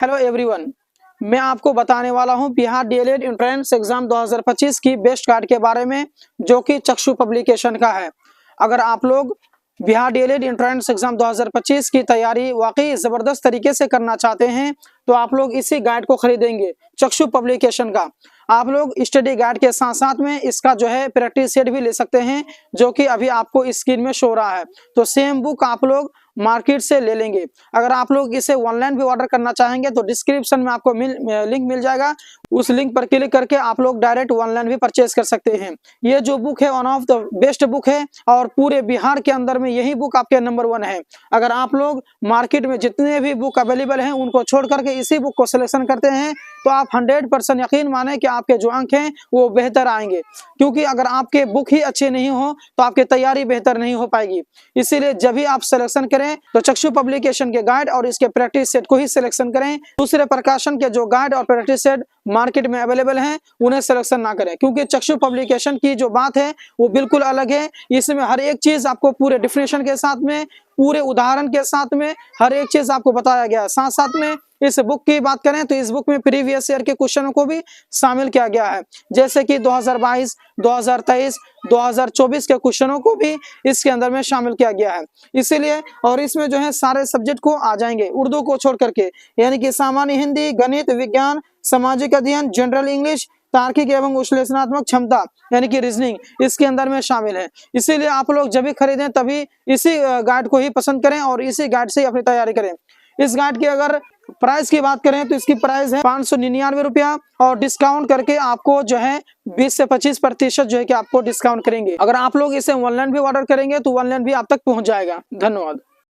Hello everyone, मैं आपको बताने वाला हूं बिहार डीएलएड एंट्रेंस एग्जाम 2025 की बेस्ट गाइड के बारे में, जो कि चक्षु पब्लिकेशन का है। अगर आप लोग बिहार डीएलएड एंट्रेंस एग्जाम 2025 की तैयारी वाकई जबरदस्त तरीके से करना चाहते हैं तो आप लोग इसी गाइड को खरीदेंगे, चक्षु पब्लिकेशन का। आप लोग स्टडी गाइड के साथ साथ में इसका जो है प्रैक्टिस सेट भी ले सकते हैं, जो कि अभी आपको स्क्रीन में शो रहा है। तो सेम बुक आप लोग मार्केट से ले लेंगे। अगर आप लोग इसे ऑनलाइन भी ऑर्डर करना चाहेंगे तो डिस्क्रिप्शन में आपको लिंक मिल जाएगा, उस लिंक पर क्लिक करके आप लोग डायरेक्ट ऑनलाइन भी परचेज कर सकते हैं। ये जो बुक है one of the best book है और पूरे बिहार के अंदर में यही बुक आपके नंबर 1 है। अगर आप लोग मार्केट में जितने भी बुक अवेलेबल हैं उनको छोड़ करके इसी बुक को सिलेक्शन करते हैं तो आप 100% यकीन माने कि आपके जो अंक हैं वो बेहतर आएंगे, क्योंकि अगर आपके बुक ही अच्छे नहीं हो तो आपकी तैयारी बेहतर नहीं हो पाएगी। इसीलिए जब भी आप सिलेक्शन करें तो चक्षु पब्लिकेशन के गाइड और इसके प्रैक्टिस सेट को ही सिलेक्शन करें। दूसरे प्रकाशन के जो गाइड और प्रैक्टिस सेट मार्केट में अवेलेबल हैं उन्हें सिलेक्शन ना करें, क्योंकि चक्षु पब्लिकेशन की जो बात है वो बिल्कुल अलग है। इसमें हर एक चीज आपको पूरे डिफिनेशन के साथ में, पूरे उदाहरण के साथ में हर एक चीज आपको बताया गया है। साथ साथ में इस बुक की बात करें तो इस बुक में प्रीवियस ईयर के क्वेश्चनों को भी शामिल किया गया है, जैसे कि 2022, 2023, 2024 के क्वेश्चनों को भी इसके अंदर में शामिल किया गया है। इसीलिए और इसमें जो है सारे सब्जेक्ट को आ जाएंगे उर्दू को छोड़ करके, यानी कि सामान्य हिंदी, गणित, विज्ञान, सामाजिक अध्ययन, जनरल इंग्लिश, तार्किक एवं विश्लेषणात्मक क्षमता यानी कि रीजनिंग इसके अंदर में शामिल है। इसीलिए आप लोग जब भी खरीदें तभी इसी गाइड को ही पसंद करें और इसी गाइड से अपनी तैयारी करें। इस गाइड की अगर प्राइस की बात करें तो इसकी प्राइस है 599 रुपया, और डिस्काउंट करके आपको जो है 20 से 25% जो है कि आपको डिस्काउंट करेंगे। अगर आप लोग इसे ऑनलाइन भी ऑर्डर करेंगे तो ऑनलाइन भी आप तक पहुंच जाएगा। धन्यवाद।